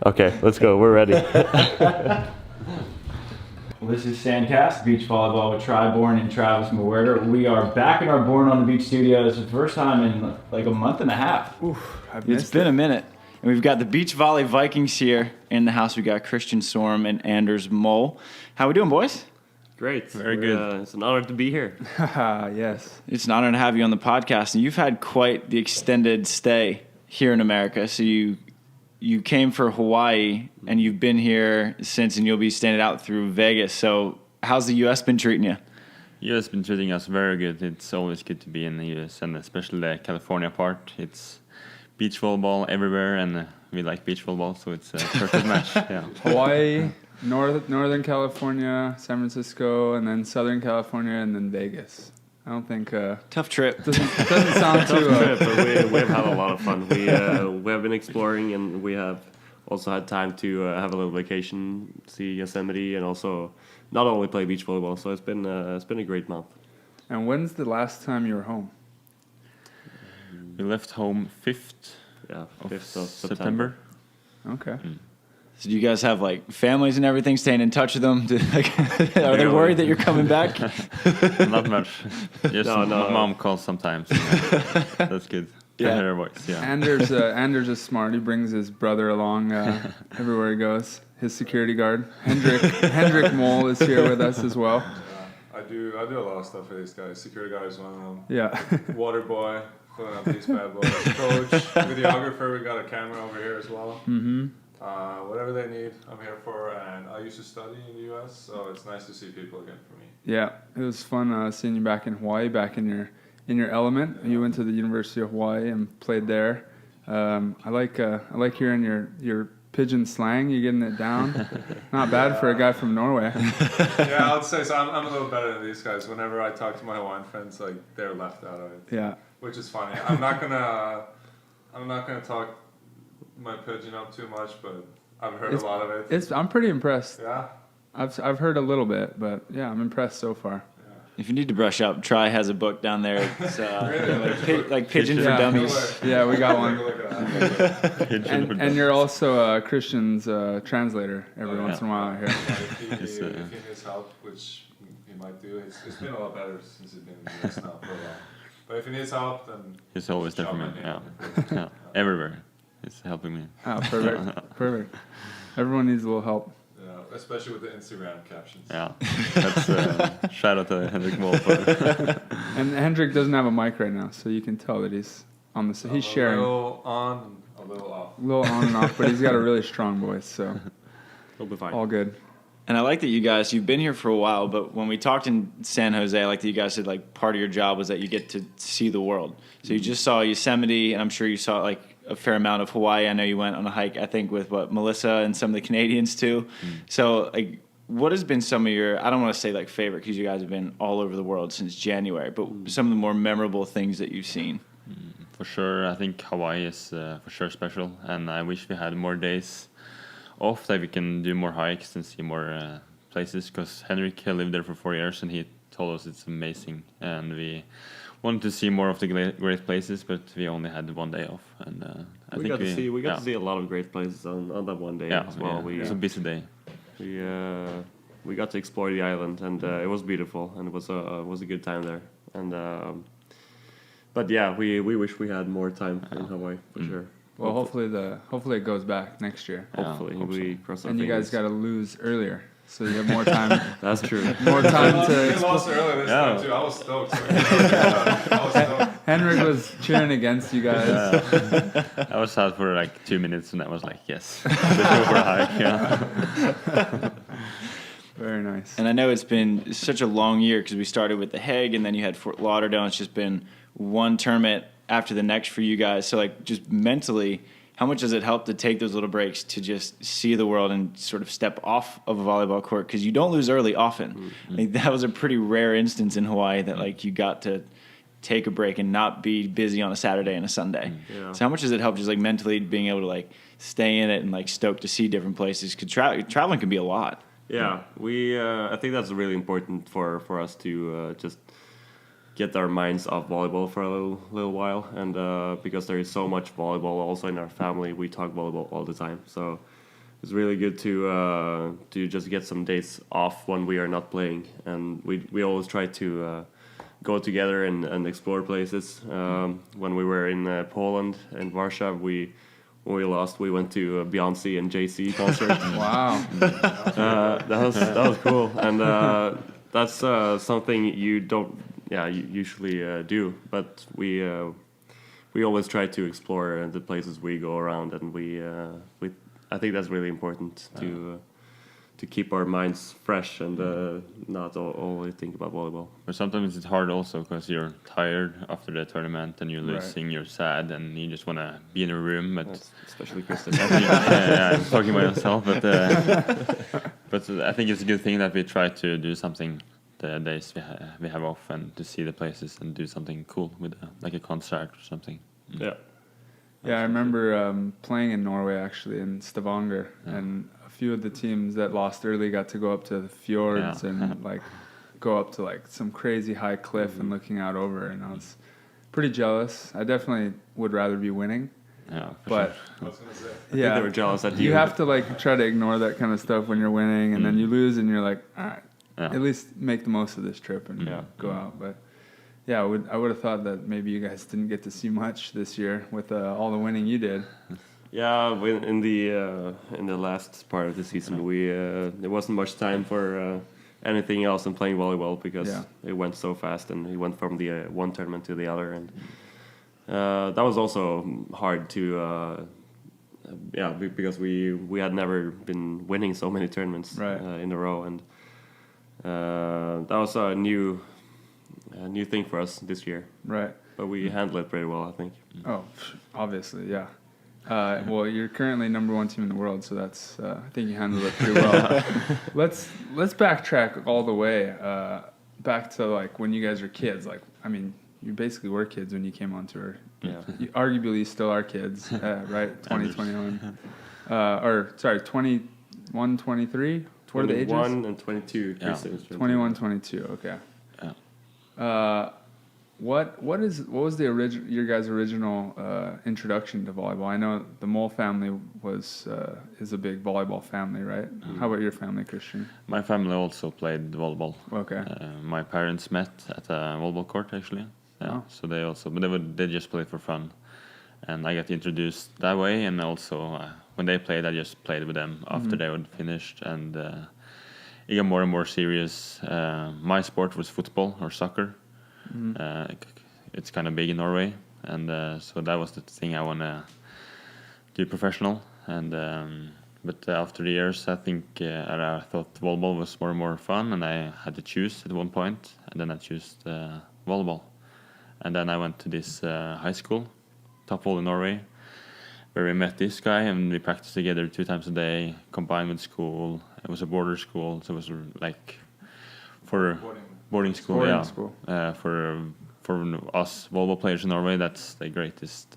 Okay, let's go. We're ready. Well, this is SANDCAST, Beach Volleyball with Tri Bourne and Travis McWhirter. We are back in our Born on the Beach studios for the first time in like a month and a half. It's been a minute. And we've got the Beach Volley Vikings here in the house. We got Christian Sorum and Anders Mol. How we doing, boys? Great. Very good. It's an honor to be here. Yes. It's an honor to have you on the podcast. And you've had quite the extended stay here in America. So you came for Hawaii, and you've been here since, and you'll be staying out through Vegas. So how's the U.S. been treating you? U.S. been treating us very good. It's always good to be in the U.S., and especially the California part. It's beach volleyball everywhere, and we like beach volleyball, so it's a perfect match. Yeah. Hawaii, Northern California, San Francisco, and then Southern California, and then Vegas. I don't think... Tough trip. Doesn't sound too... But we have had a lot of fun. We have been exploring, and we have also had time to have a little vacation, see Yosemite, and also not only play beach volleyball. So it's been a great month. And when's the last time you were home? We left home 5th of September. Okay. So do you guys have like families and everything, staying in touch with them? Are they worried that you're coming back? Not much. Just No. my mom calls sometimes. That's good. Yeah. Can hear her voice. Yeah. Anders is smart. He brings his brother along everywhere he goes. His security guard, Hendrik Mol, is here with us as well. I do a lot of stuff for these guys. Security guard is one of them. Yeah. Water boy, filling up these bad boys. Coach, videographer, we got a camera over here as well. Mm-hmm. Whatever they need, I'm here for. And I used to study in the U.S., so it's nice to see people again for me. Yeah, it was fun seeing you back in Hawaii, back in your element. Yeah. You went to the University of Hawaii and played there. I like hearing your pigeon slang. You getting it down? Not bad for a guy from Norway. Yeah, I would say so. I'm a little better than these guys. Whenever I talk to my Hawaiian friends, like they're left out of it. Yeah, which is funny. I'm not gonna talk my pigeon up too much, but I've heard a lot of it. I'm pretty impressed. Yeah. I've heard a little bit, but yeah, I'm impressed so far. If you need to brush up, Tri has a book down there. It's like Pigeon for Yeah. Dummies. Yeah, we got one. Pigeon for And you're also Christian's translator every once in a while here. If he needs help, which he might do, it's been a lot better since he's been in the US now for a while. But if he needs help, then He's always there for me. Yeah. Everywhere. He's helping me. Oh, perfect. Everyone needs a little help. yeah, especially with the Instagram captions. Yeah. That's shout out to Henrik Mol. And Hendrik doesn't have a mic right now, so you can tell that he's on the. He's sharing. A little on, a little off. A little on and off, but he's got a really strong voice, so It'll be fine. all good. And I like that you've been here for a while, but when we talked in San Jose, I like that you guys said like part of your job was that you get to see the world. So you just saw Yosemite, and I'm sure you saw like a fair amount of Hawaii. I know you went on a hike, I think, with Melissa and some of the Canadians too. So like, what has been some of your, I don't want to say like favorite, because you guys have been all over the world since January, but some of the more memorable things that you've seen? For sure, I think Hawaii is for sure special, and I wish we had more days off that we can do more hikes and see more places, because Henrik lived there for 4 years and he told us it's amazing, and we wanted to see more of the great places, but we only had 1 day off, and We got to see a lot of great places on that one day as well. Yeah. It was a busy day. We got to explore the island, and it was beautiful, and it was a good time there. And but yeah, we wish we had more time in Hawaii for sure. Well, hopefully it goes back next year. Hopefully, we cross our And you fingers. guys got to lose earlier, so you have more time. That's true. More time to. We lost earlier this time too. I was stoked. Henrik was cheering against you guys. Yeah. I was sad for like 2 minutes, and I was like, yes, let's go for a hike. Yeah. Very nice. And I know it's been such a long year because we started with the Hague, and then you had Fort Lauderdale. It's just been one tournament after the next for you guys. So like, just mentally, how much does it help to take those little breaks to just see the world and sort of step off of a volleyball court? Because you don't lose early often. Mm-hmm. Like, that was a pretty rare instance in Hawaii that like you got to take a break and not be busy on a Saturday and a Sunday. Yeah. So how much does it help just like mentally being able to like stay in it and like stoked to see different places? Because traveling can be a lot. Yeah, I think that's really important for us to just get our minds off volleyball for a little while, and because there is so much volleyball also in our family, we talk volleyball all the time. So it's really good to just get some days off when we are not playing, and we always try to go together and explore places. When we were in Poland and Warsaw, when we lost, we went to a Beyonce and Jay-Z concert. Wow. That was cool, and that's something you don't usually do, but we always try to explore the places we go around, and I think that's really important to keep our minds fresh and not always think about volleyball. But sometimes it's hard also because you're tired after the tournament and you're losing, you're sad, and you just want to be in a room. But Especially Kristen. I'm talking about myself, but I think it's a good thing that we try to do something the days we have off, and to see the places and do something cool with like a concert or something. Yeah. Yeah, I remember playing in Norway actually, in Stavanger, and a few of the teams that lost early got to go up to the fjords and like go up to like some crazy high cliff and looking out over, and I was pretty jealous. I definitely would rather be winning, Yeah, but I was gonna say. They were jealous at you. you have to like try to ignore that kind of stuff when you're winning, and then you lose, and you're like, all right, at least make the most of this trip and go out. But yeah, I would have thought that maybe you guys didn't get to see much this year with all the winning you did. Yeah, in the last part of the season, there wasn't much time for anything else than playing volleyball, because it went so fast, and we went from the one tournament to the other, and that was also hard to because we had never been winning so many tournaments in a row, and that was a new thing for us this year. Right. But we handled it pretty well, I think. Oh, obviously, yeah. Well, you're currently number one team in the world, so that's I think you handled it pretty well. Let's backtrack all the way back to like when you guys were kids. Like, I mean, you basically were kids when you came on tour. Yeah. You arguably still are kids, right? 2021, or sorry, 21, 23. What are the ages? 21 and 22. Yeah. 21, 22. Okay. Yeah. What was the your guys' original introduction to volleyball? I know the Mol family is a big volleyball family, right? How about your family, Christian? My family also played volleyball. Okay. My parents met at a volleyball court actually. Yeah. Oh. So they just played for fun, and I got introduced that way. And also when they played, I just played with them after they were finished, and it got more and more serious. My sport was football or soccer. It's kind of big in Norway, and so that was the thing I want to do professional. And but after the years, I think I thought volleyball was more and more fun, and I had to choose at one point, and then I chose volleyball. And then I went to this high school, TopVolley in Norway, where we met this guy, and we practiced together 2 times a day, combined with school. It was a border school, so it was like for boarding school. Boarding school. For us volleyball players in Norway, that's the greatest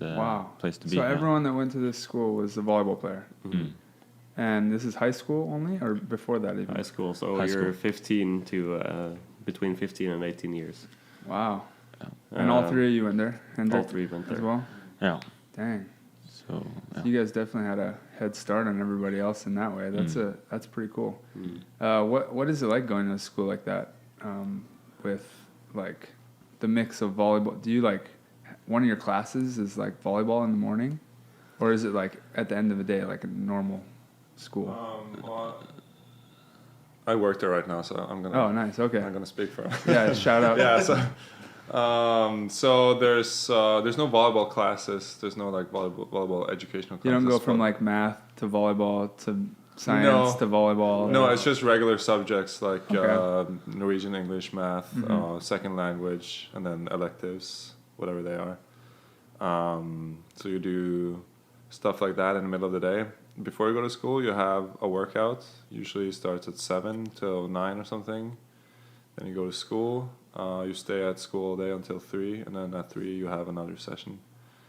place to be. So everyone that went to this school was a volleyball player. Mm. And this is high school only, or before that even? High school. So High you're school. 15 to between 15 and 18 years. Wow. And all three of you went there? All three went there. As well? Yeah. Dang. So So you guys definitely had a head start on everybody else in that way. That's pretty cool. What is it like going to a school like that, with like the mix of volleyball? Do you like one of your classes is like volleyball in the morning, or is it like at the end of the day like a normal school? Well, I work there right now, so I'm gonna. Oh, nice. Okay. I'm gonna speak for him. Yeah. Shout out. Yeah. So there's no volleyball classes. There's no like volleyball educational classes. You don't go from like math to volleyball to science to volleyball. No, it's just regular subjects like Okay. Norwegian, English, math, second language, and then electives, whatever they are. So you do stuff like that in the middle of the day. Before you go to school, you have a workout. Usually starts at 7 till 9 or something. Then you go to school. You stay at school all day until 3, and then at 3 you have another session.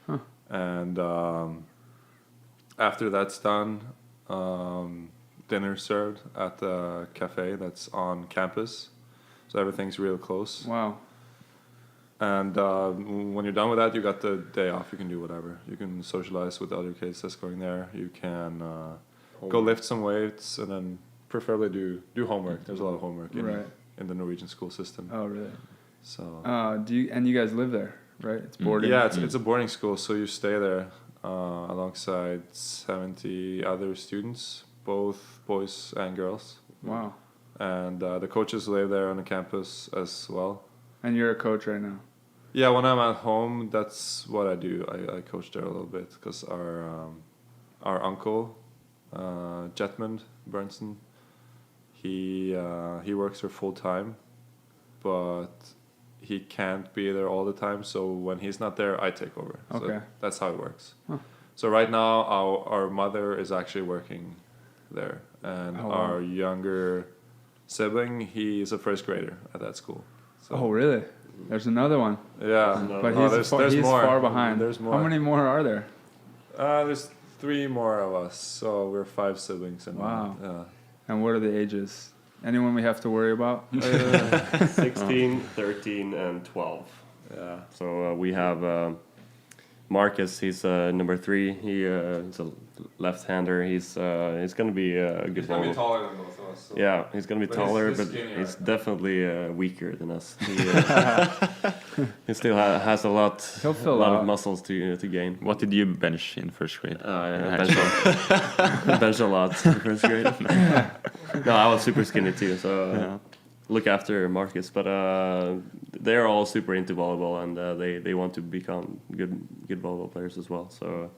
Huh. And after that's done, dinner served at the cafe that's on campus. So everything's real close. Wow. And when you're done with that, you got the day off. You can do whatever. You can socialize with the other kids that's going there. You can go lift some weights, and then preferably do homework. There's a lot of homework in the Norwegian school system. Oh, really? So you guys live there, right? It's boarding. Yeah, it's a boarding school, so you stay there alongside 70 other students, both boys and girls. Wow. And the coaches live there on the campus as well. And you're a coach right now? Yeah, when I'm at home, that's what I do. I coach there a little bit because our uncle, Jetmund Bernsen, he works there full time, but he can't be there all the time. So when he's not there, I take over. Okay. So that's how it works. Huh. So right now, our mother is actually working there, and our younger sibling, he's a first grader at that school. So. Oh, really? There's another one. Yeah, but he's more. Far behind. There's more. How many more are there? There's 3 more of us, so we're 5 siblings. And wow. And what are the ages? Anyone we have to worry about? 16, 13, and 12. Yeah. So we have Marcus. He's number 3. He's a left-hander. He's going to be a good. He's going to be taller than both of us. So. Yeah, he's going to be taller, but he's definitely weaker than us. He still has a lot of muscles to gain. What did you bench in first grade? Bench a lot in first grade. No, I was super skinny too, so look after Marcus. But they're all super into volleyball, and they want to become good volleyball players as well. So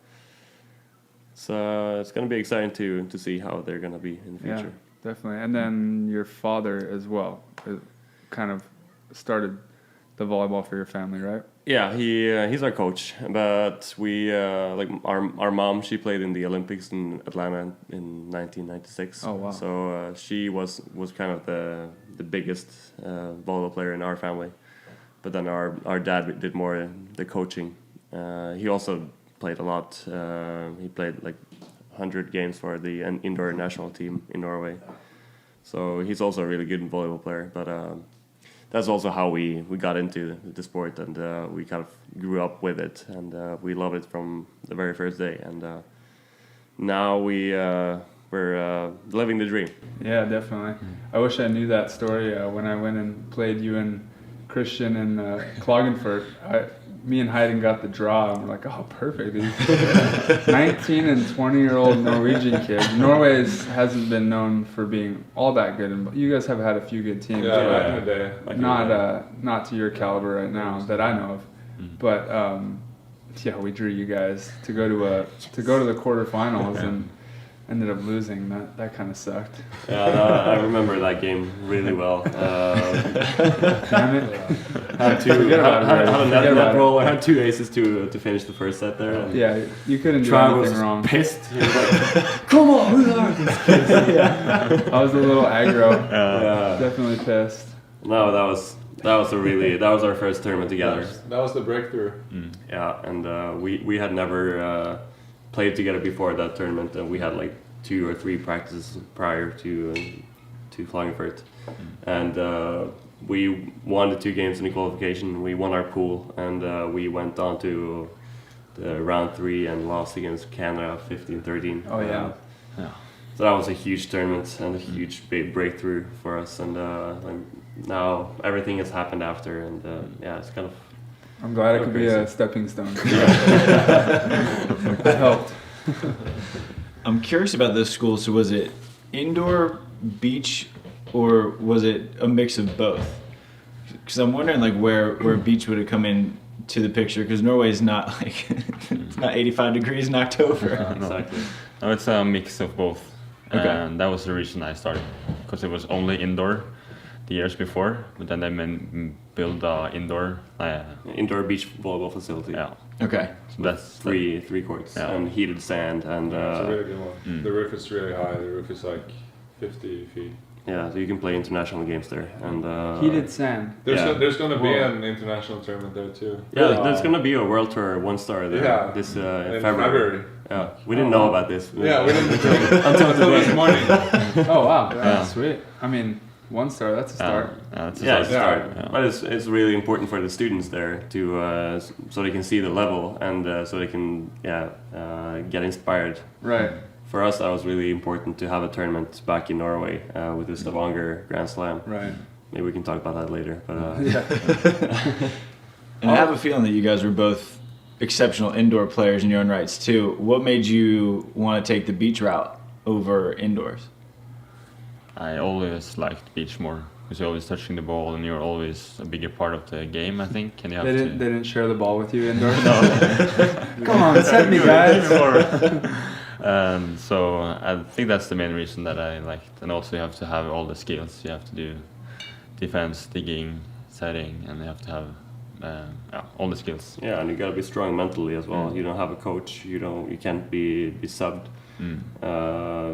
it's going to be exciting to see how they're going to be in the future. Yeah, definitely. And then your father as well kind of started the volleyball for your family, right? Yeah, he's our coach, but we like our mom. She played in the Olympics in Atlanta in 1996. Oh wow! So she was kind of the biggest volleyball player in our family. But then our dad did more the coaching. He also played a lot. He played like 100 games for the indoor national team in Norway. So he's also a really good volleyball player, but. That's also how we got into the sport, and we kind of grew up with it, and we love it from the very first day. And now we're living the dream. Yeah, definitely. I wish I knew that story when I went and played you and Christian in Klagenfurt. Me and Hayden got the draw, and we're like, oh, perfect. These 19 and 20-year-old Norwegian kids. Norway hasn't been known for being all that good, and you guys have had a few good teams. But not to your caliber right now that I know of. But yeah, we drew you guys to go to the quarterfinals and ended up losing. That kind of sucked. Yeah, I remember that game really well. Damn it. Had a net roll. I had 2 aces to finish the first set there. And yeah, you couldn't do anything wrong. Pissed. He was like, "Come on, who are these kids?" Yeah. I was a little aggro. Definitely pissed. No, that was our first tournament together. That was the breakthrough. Yeah, and we had never played together before that tournament, and we had like 2 or 3 practices prior to Klagenfurt, and we won the 2 games in the qualification. We won our pool, and we went on to the round 3 and lost against Canada 15-13. Oh yeah. So that was a huge tournament and a huge big breakthrough for us, and now everything has happened after, and it's kind of. I'm glad it could be a stepping stone. It helped. I'm curious about this school. So was it indoor, beach, or was it a mix of both? Because I'm wondering like where beach would have come in to the picture, because Norway is not like it's not 85 degrees in October. Exactly. No, it's a mix of both. Okay. And that was the reason I started, because it was only indoor the years before, but then they build indoor beach volleyball facility. Yeah. Okay. So that's three courts and heated sand, and it's a really good one. The roof is really high. The roof is like 50 feet. Yeah, so you can play international games there, and heated sand. There's going to be an international tournament there too. Yeah, there's going to be a World Tour 1-star there this in February. Yeah, we didn't know about this. Yeah, we didn't until this morning. Oh wow, sweet. I mean, 1 star. That's a start. That's a Yeah, it's a start. start. Yeah. But it's really important for the students there to so they can see the level and so they can get inspired. Right. For us, that was really important to have a tournament back in Norway with the Stavanger Grand Slam. Right. Maybe we can talk about that later. But And I have a feeling that you guys were both exceptional indoor players in your own rights too. What made you want to take the beach route over indoors? I always liked beach more because you're always touching the ball and you're always a bigger part of the game, I think. And you have They to. didn't share the ball with you indoors. No. Come on, send me, guys. So I think that's the main reason that I liked. And also you have to have all the skills. You have to do defense, digging, setting, and you have to have all the skills. yeah, and you gotta be strong mentally as well. You don't have a coach. You can't be subbed.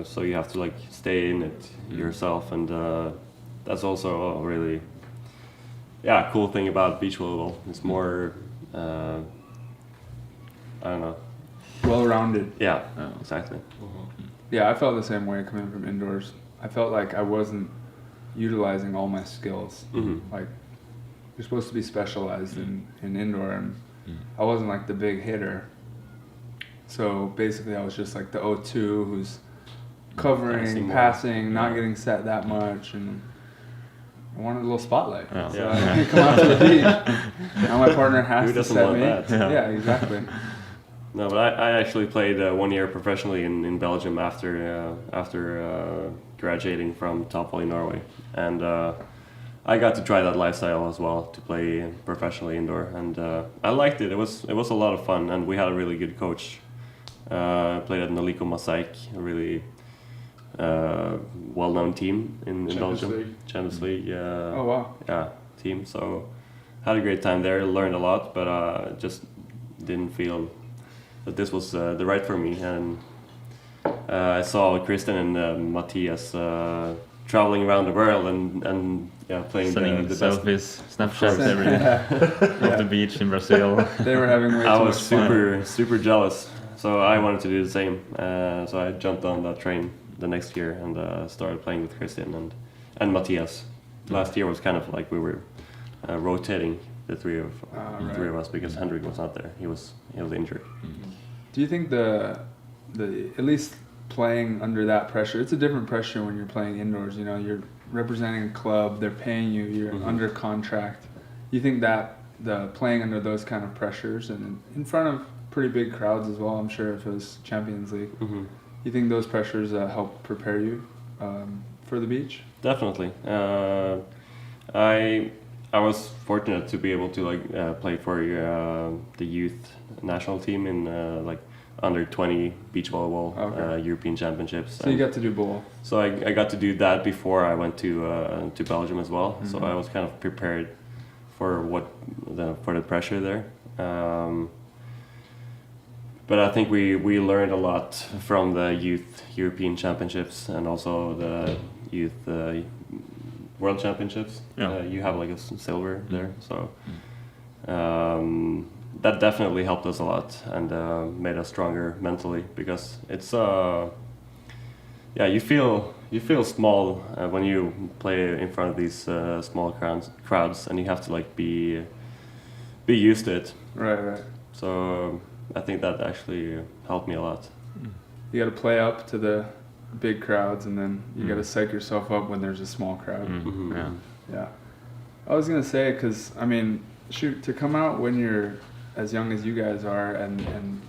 So you have to like stay in it yourself, and that's also a really cool thing about beach volleyball. It's more I don't know. Well-rounded. Yeah, exactly. Yeah, I felt the same way coming from indoors. I felt like I wasn't utilizing all my skills. Like, you're supposed to be specialized in indoor, and I wasn't like the big hitter. So basically I was just like the 0-2 who's covering, passing, not getting set that much, and I wanted a little spotlight. Yeah. So I come out to the beach. Now my partner has Who to doesn't set want me. that? Yeah, exactly. No, but I actually played 1 year professionally in Belgium after graduating from TopVolley Norway, and I got to try that lifestyle as well, to play professionally indoor, and I liked it. It was a lot of fun, and we had a really good coach. Played at Naliko Mosaic, a really well-known team in Belgium. Champions League. Oh wow. Yeah, team. So had a great time there. Learned a lot, but just didn't feel that this was the right for me. And I saw Christian and Matthias traveling around the world and playing Sending the best. selfies, Snapchats every day of the beach in Brazil. They were having way too I much was fun. super jealous, so I wanted to do the same. So I jumped on that train the next year and started playing with Christian and Matthias. Last year was kind of like we were rotating the three of us because Hendrik was not there. He was injured. Do you think the at least playing under that pressure, it's a different pressure when you're playing indoors, you know, you're representing a club, they're paying you, you're under contract. You think that the playing under those kind of pressures and in front of pretty big crowds as well, I'm sure if it was Champions League, you think those pressures help prepare you for the beach? Definitely. I was fortunate to be able to play for the youth national team in like under 20 beach volleyball European Championships. So you got to do both. So I got to do that before I went to Belgium as well. So I was kind of prepared for the pressure there. But I think we learned a lot from the youth European Championships and also the youth World Championships. Yeah. You have like a silver there, so that definitely helped us a lot and made us stronger mentally because it's you feel small when you play in front of these small crowds and you have to like be used to it. Right. So I think that actually helped me a lot. You got to play up to the big crowds, and then you got to psych yourself up when there's a small crowd. Yeah. I was gonna say, because I mean, shoot, to come out when you're as young as you guys are and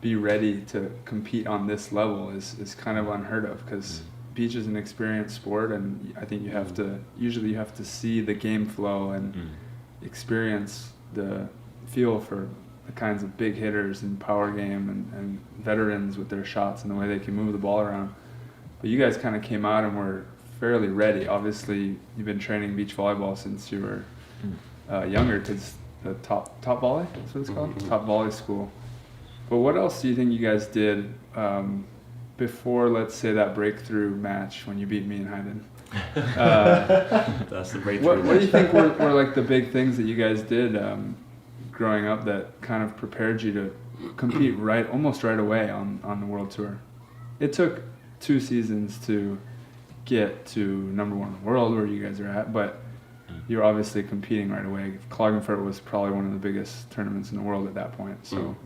be ready to compete on this level is kind of unheard of, because beach is an experienced sport, and I think you have to see the game flow and experience the feel for the kinds of big hitters and power game and veterans with their shots and the way they can move the ball around. But you guys kind of came out and were fairly ready. Obviously, you've been training beach volleyball since you were younger, because the TopVolley, that's what it's called? TopVolley school. But what else do you think you guys did before, let's say, that breakthrough match when you beat me in Hyden? That's the breakthrough. What do you think were like the big things that you guys did growing up that kind of prepared you to compete almost right away on the world tour? It took 2 seasons to get to number 1 in the world where you guys are at, but you're obviously competing right away. Klagenfurt was probably one of the biggest tournaments in the world at that point. So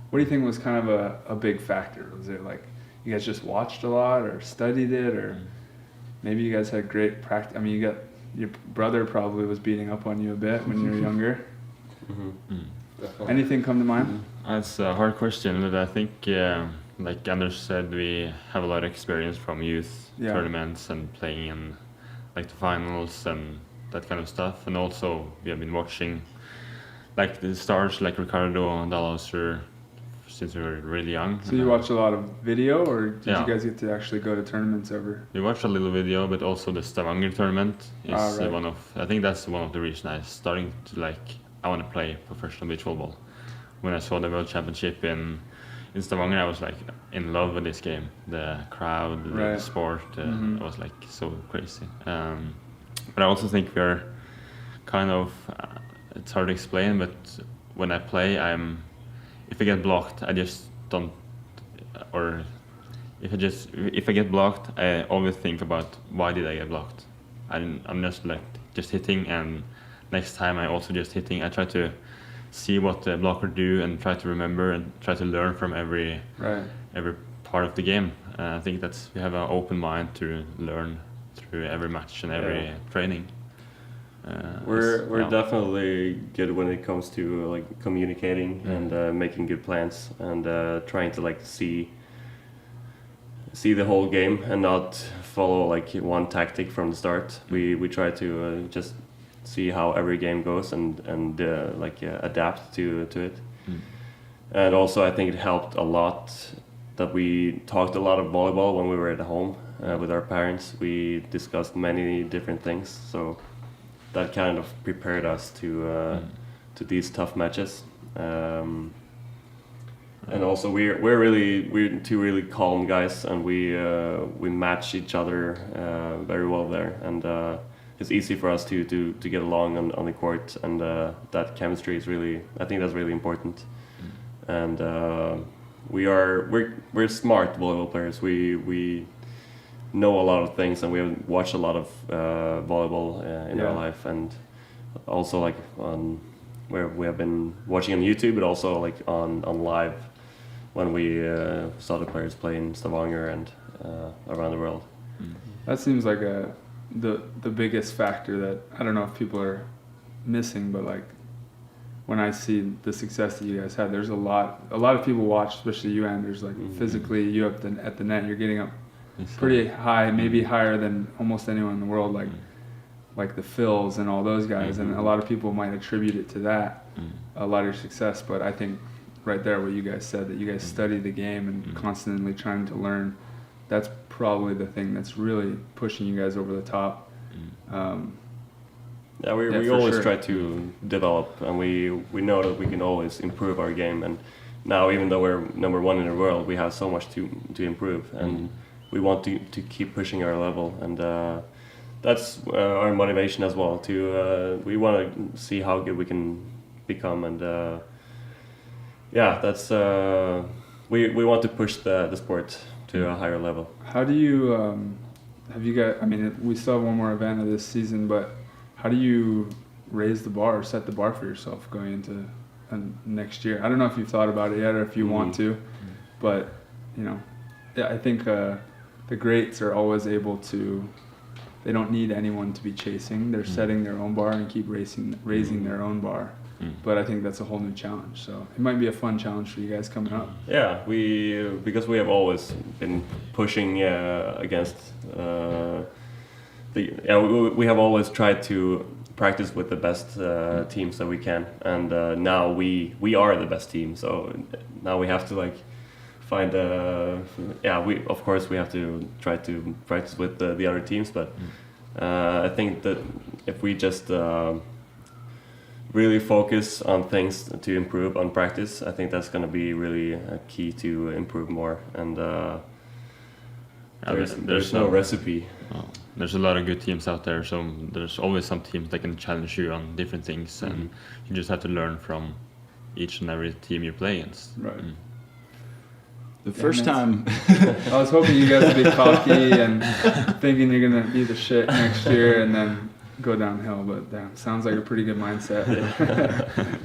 what do you think was kind of a big factor? Was it like you guys just watched a lot or studied it, or maybe you guys had great practice? I mean, you got your brother probably was beating up on you a bit when you were younger. Anything come to mind? That's a hard question, but I think, like Anders said, we have a lot of experience from youth tournaments and playing in like the finals and that kind of stuff. And also we have been watching like the stars like Ricardo and Dalhouser since we were really young. So you watch a lot of video, or did Yeah. you guys get to actually go to tournaments ever? We watched a little video, but also the Stavanger tournament is right. one of, I think that's one of the reasons I starting to like, I want to play professional beach volleyball. When I saw the World Championship in Stavanger, I was like in love with this game. The crowd, the Right. sport, it was like so crazy. But I also think we're kind of, it's hard to explain, but when I play, if I get blocked, I just don't, or if I get blocked, I always think about why did I get blocked. I'm just like just hitting, and next time I also just hitting. I try to see what the blocker do and try to remember and try to learn from every part of the game. I think we have an open mind to learn through every match and every training. We're definitely good when it comes to like communicating and making good plans and trying to like see the whole game and not follow like one tactic from the start. We try to just see how every game goes and adapt to it. And also I think it helped a lot that we talked a lot of volleyball when we were at home with our parents. We discussed many different things, so that kind of prepared us to these tough matches. And also we're two really calm guys, and we match each other very well there, and it's easy for us to get along on the court, and that chemistry is really, I think that's really important. And we're smart volleyball players. We know a lot of things, and we have watched a lot of volleyball in our life, and also like on where we have been watching on YouTube, but also like on live when we saw the players play in Stavanger and around the world. That seems like the biggest factor that I don't know if people are missing, but like when I see the success that you guys had, there's a lot of people watch, especially you, Anders, like physically you up at the net, you're getting up pretty high, maybe higher than almost anyone in the world, like the Phils and all those guys, and a lot of people might attribute it to that, a lot of your success. But I think right there what you guys said, that you guys study the game and constantly trying to learn, that's probably the thing that's really pushing you guys over the top. We always try to develop, and we know that we can always improve our game. And now, even though we're number 1 in the world, we have so much to improve, and we want to keep pushing our level. And that's our motivation as well. We want to see how good we can become, and that's we want to push the sport to a higher level. How do you have you got? I mean, we still have one more event of this season, but how do you raise the bar, or set the bar for yourself going into next year? I don't know if you've thought about it yet, or if you want to, but I think the greats are always able to. They don't need anyone to be chasing. They're setting their own bar and keep raising their own bar. But I think that's a whole new challenge. So it might be a fun challenge for you guys coming up. Yeah, because we have always been pushing against we have always tried to practice with the best teams that we can, and now we are the best team. So now we have to like find we of course we have to try to practice with the other teams, but I think that if we just really focus on things to improve on practice, I think that's going to be really a key to improve more. And there's no recipe. There's a lot of good teams out there, so there's always some teams that can challenge you on different things, and you just have to learn from each and every team you play against. Right. The first time. I was hoping you guys would be cocky and thinking you're going to be the shit next year and then go downhill, but damn, sounds like a pretty good mindset.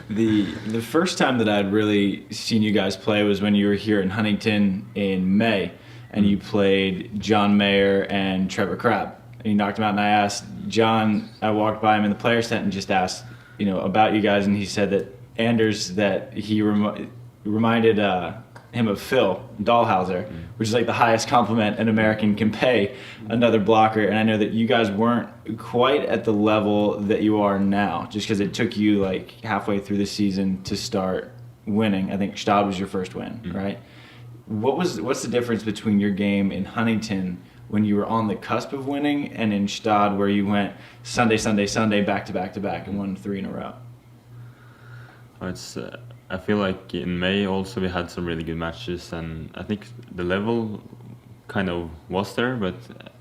The first time that I'd really seen you guys play was when you were here in Huntington in May, and you played John Mayer and Trevor Crabb, and you knocked him out. And I asked John, I walked by him in the players tent and just asked, about you guys, and he said that Anders, that he reminded him of Phil Dahlhauser, which is like the highest compliment an American can pay another blocker. And I know that you guys weren't quite at the level that you are now, just because it took you like halfway through the season to start winning. I think Stad was your first win, right? What's the difference between your game in Huntington when you were on the cusp of winning and in Stad where you went Sunday, back to back to back and won 3 in a row? I feel like in May also we had some really good matches, and I think the level kind of was there, but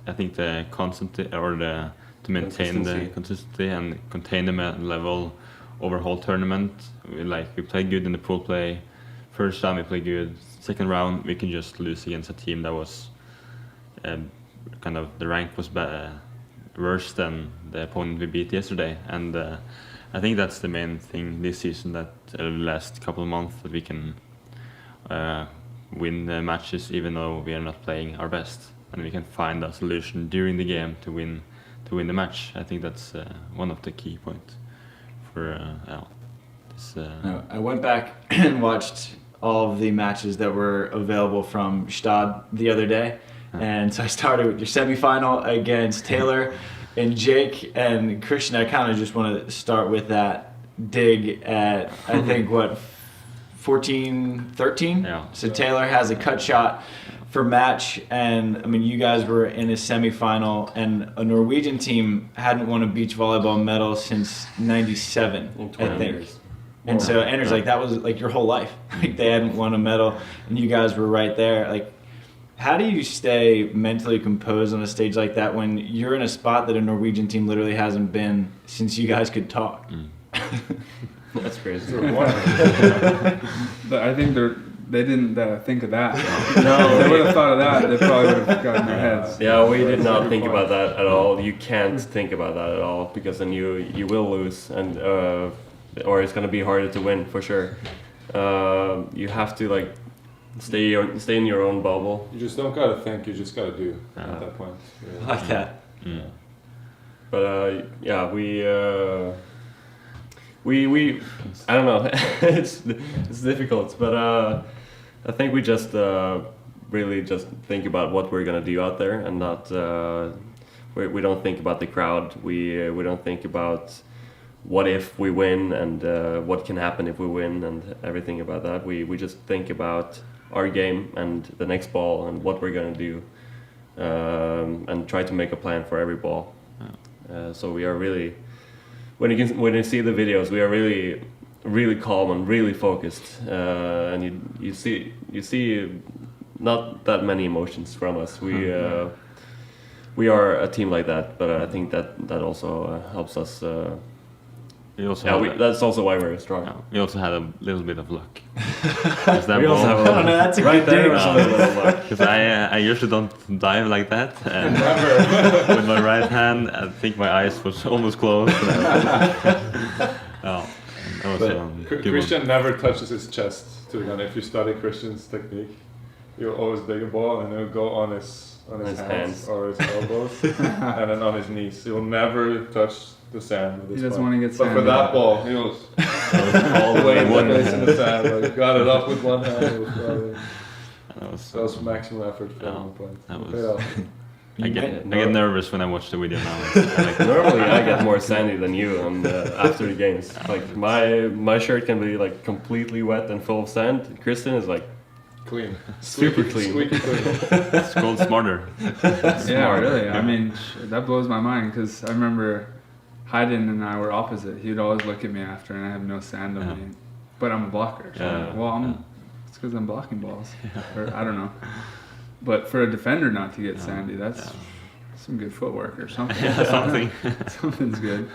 I think the to maintain the consistency and contain the level over whole tournament. We played good in the pool play. First round we played good. Second round we can just lose against a team that was kind of the rank was worse than the opponent we beat yesterday, and I think that's the main thing this season, that the last couple of months that we can win the matches even though we are not playing our best, and we can find a solution during the game to win the match. I think that's one of the key points for this. I went back and watched all of the matches that were available from Stad the other day, and so I started with your semifinal against Taylor and Jake and Christian. I kind of just want to start with that dig at, I think, 14-13? Yeah. So Taylor has a cut shot for match, and I mean, you guys were in a semifinal, and a Norwegian team hadn't won a beach volleyball medal since '97, I think. Years. And so Anders, like, that was like your whole life. Like, they hadn't won a medal, and you guys were right there. Like, how do you stay mentally composed on a stage like that when you're in a spot that a Norwegian team literally hasn't been since you guys could talk? That's crazy. But I think they didn't think of that. No, if they would have thought of that, they probably would have gotten their heads. Yeah, we did not think about that at all. You can't think about that at all, because then you will lose, and or it's gonna be harder to win for sure. You have to like stay in your own bubble. You just don't gotta think, you just gotta do at that point. I like that. Yeah. But yeah, we I don't know. it's difficult, but I think we just really just think about what we're gonna do out there, and not we don't think about the crowd. We don't think about what if we win, and what can happen if we win, and everything about that. We just think about our game and the next ball and what we're gonna do, and try to make a plan for every ball. So we are really, when you see the videos, we are really calm and really focused, and you see not that many emotions from us. We are a team like that, but I think that also helps us. That's also why we're strong. Yeah, we also had a little bit of luck. We also have a little that's a right good there. dig. Was a little bit of luck. Because I usually don't dive like that, and with my right hand, I think my eyes was almost closed. That was a good Christian one. never touches his chest to the gun. If you study Christian's technique, he'll always dig a ball and he'll go on his hands or his elbows and then on his knees. He will never touch the sand with his He doesn't ball. want to get But sand. for that ball, he was all the way in one place in the sand. Like, got it up with one hand. It was probably, that was maximum effort for one point. That was- Paid off. I get nervous when I watch the video now. I like, Normally, I get more sandy than you after the games. Like my shirt can be like completely wet and full of sand. Kristen is like Clean. super Squeaky- clean. Squeaky clean. it's called smarter. Yeah, really. I mean, that blows my mind, because I remember Hayden and I were opposite. He'd always look at me after, and I have no sand on me, but I'm a blocker. So it's because I'm blocking balls, or I don't know. But for a defender not to get sandy, that's some good footwork or something. Yeah, something. Something's good.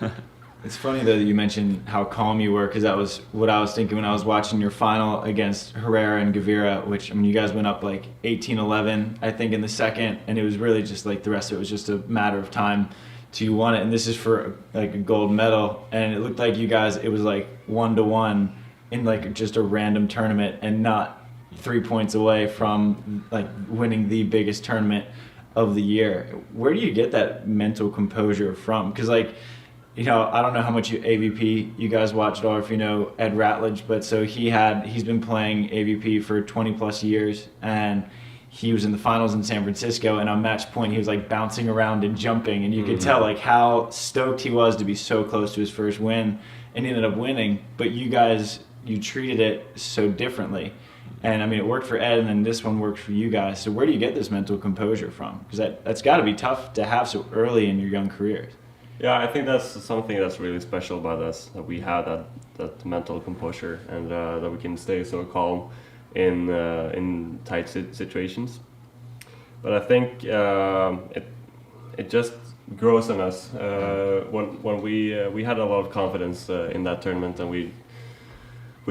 It's funny though that you mentioned how calm you were, because that was what I was thinking when I was watching your final against Herrera and Gavira, which, I mean, you guys went up like 18-11, I think, in the second, and it was really just like the rest of it was just a matter of time till you won it. And this is for like a gold medal, and it looked like you guys, it was like 1-1 in like just a random tournament and not 3 points away from like winning the biggest tournament of the year. Where do you get that mental composure from? Because like, you know, I don't know how much AVP you guys watched, or if you know Ed Ratledge, but so he's been playing AVP for 20 plus years, and he was in the finals in San Francisco, and on match point he was like bouncing around and jumping, and you could tell like how stoked he was to be so close to his first win, and he ended up winning. But you guys, you treated it so differently, and I mean it worked for Ed, and then this one worked for you guys. So where do you get this mental composure from? Because that's got to be tough to have so early in your young careers. Yeah, I think that's something that's really special about us, that we have that mental composure, and that we can stay so calm in tight situations. But I think it just grows on us when we had a lot of confidence in that tournament, and we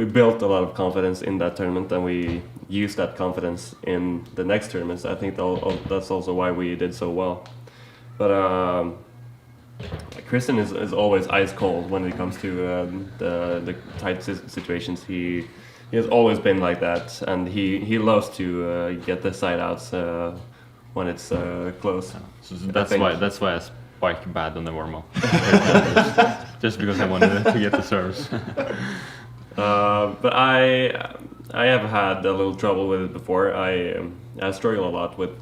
built a lot of confidence in that tournament, and we used that confidence in the next tournaments. I think that's also why we did so well. But Christian is always ice cold when it comes to the tight situations. He has always been like that, and he loves to get the side outs when it's close. So that's why I spike bad on the warm up. Just because I wanted to get the serves. But I have had a little trouble with it before. I struggle a lot with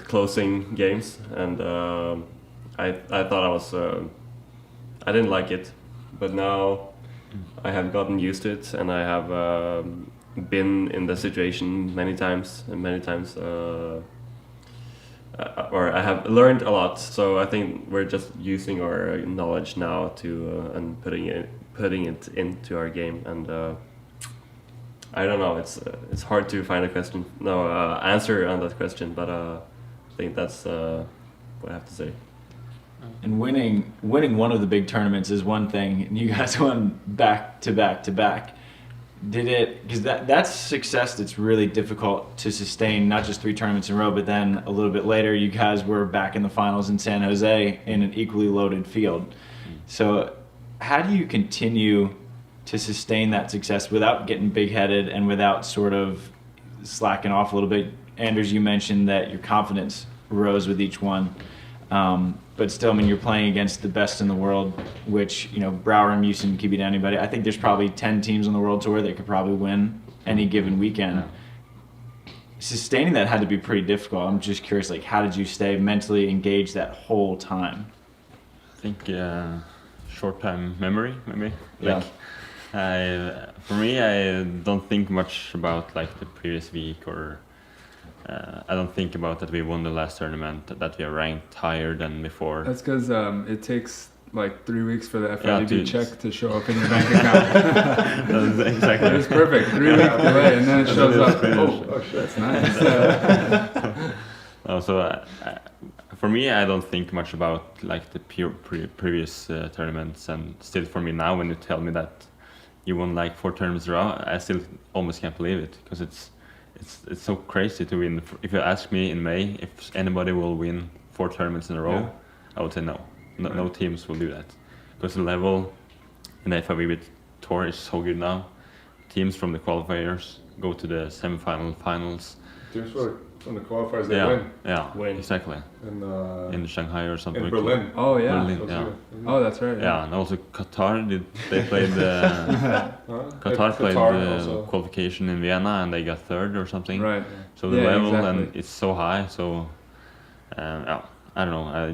closing games, and I thought I didn't like it, but now I have gotten used to it, and I have been in the situation many times, or I have learned a lot. So I think we're just using our knowledge now to and putting it into our game, and I don't know. It's hard to find answer on that question, but I think that's what I have to say. And winning one of the big tournaments is one thing, and you guys won back to back to back. Did it, because that's success that's really difficult to sustain, not just 3 tournaments in a row, but then a little bit later you guys were back in the finals in San Jose in an equally loaded field. So how do you continue to sustain that success without getting big-headed and without sort of slacking off a little bit? Anders, you mentioned that your confidence rose with each one. But still, I mean, you're playing against the best in the world, which, you know, Brouwer and Musin can beat anybody. I think there's probably 10 teams on the World Tour that could probably win any given weekend. Yeah. Sustaining that had to be pretty difficult. I'm just curious, like, how did you stay mentally engaged that whole time? I think short-time memory, maybe. Yeah. Like, for me, I don't think much about, like, the previous week, or I don't think about that we won the last tournament, that we are ranked higher than before. That's because it takes like 3 weeks for the FIVB check to show up in your bank That's account. exactly. It's perfect. 3 week delay, and then it shows up. Oh shit, that's nice. So for me, I don't think much about like the previous tournaments, and still for me now, when you tell me that you won like 4 tournaments in a row, I still almost can't believe it, because it's so crazy to win. If you ask me in May if anybody will win 4 tournaments in a row, I would say no. No teams will do that, because the level in the FIVB Tour is so good now. Teams from the qualifiers go to the semi-final, finals. Teams from the qualifiers, they win. Yeah, exactly. In Shanghai or something. In Berlin. Oh yeah. Berlin, yeah. Oh, that's right. Yeah, and also Qatar. They played Qatar played the qualification in Vienna, and they got 3rd or something. Right. So the level and it's so high. So I don't know.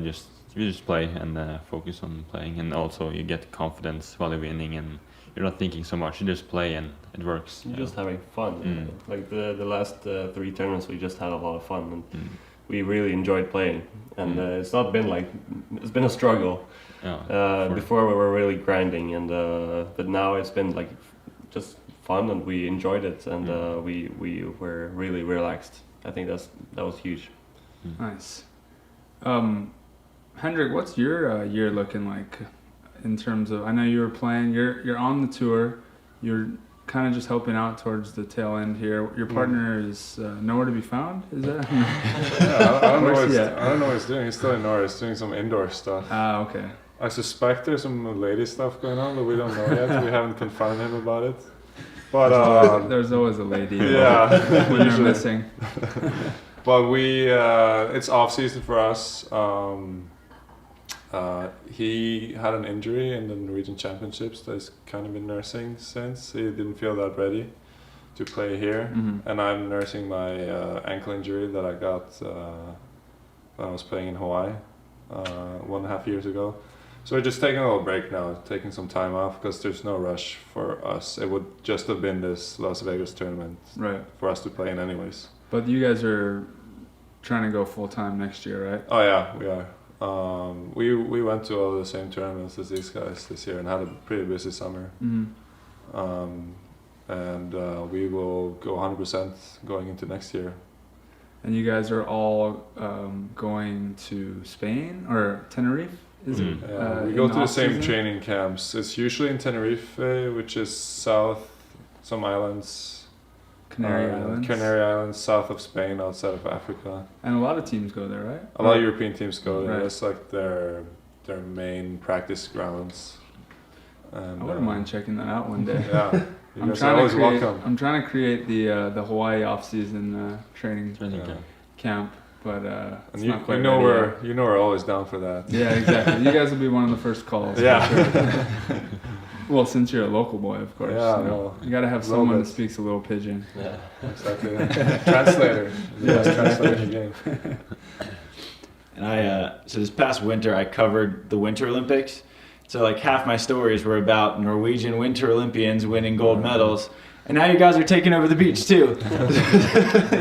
You just play and focus on playing, and also you get confidence while you're winning, and you're not thinking so much. You just play and it works. You're just having fun. Like the last 3 tournaments, we just had a lot of fun, and we really enjoyed playing. And it's not been like, it's been a struggle. Before we were really grinding, and but now it's been like just fun, and we enjoyed it, and we were really relaxed. I think that was huge. Nice. Hendrik, what's your year looking like? in terms of? I know you were playing. You're on the tour. You're kind of just helping out towards the tail end here. Your partner is nowhere to be found. Is that? Yeah, I don't know what he's doing. He's still in Norway. He's doing some indoor stuff. Ah, okay. I suspect there's some lady stuff going on, but we don't know yet. We haven't confronted him about it. But there's always a lady. Yeah, when you're missing. But it's off season for us. He had an injury in the Norwegian Championships that he's kind of been nursing since. He didn't feel that ready to play here. And I'm nursing my ankle injury that I got when I was playing in Hawaii 1.5 years ago. So we're just taking a little break now, taking some time off because there's no rush for us. It would just have been this Las Vegas tournament for us to play in anyways. But you guys are trying to go full time next year, right? Oh yeah, we are. We went to all the same tournaments as these guys this year and had a pretty busy summer. And we will go 100% going into next year. And you guys are all going to Spain or Tenerife? Is it? We go to the same training camps. It's usually in Tenerife, which is south, some islands. Canary Islands. Canary Islands, south of Spain, outside of Africa. And a lot of teams go there, right? A lot of European teams go there. Right. It's like their main practice grounds. And, I wouldn't mind checking that out one day. Yeah, you guys are always welcome. I'm trying to create the Hawaii off-season training camp, but it's not quite ready. You know we're always down for that. Yeah, exactly. You guys will be one of the first calls. Yeah. Sure. Well, since you're a local boy, of course. Yeah, you got to have someone that speaks a little pidgin. Yeah, exactly. Translator. Yeah, translator game. And so this past winter, I covered the Winter Olympics. So like half my stories were about Norwegian Winter Olympians winning gold medals. And now you guys are taking over the beach too.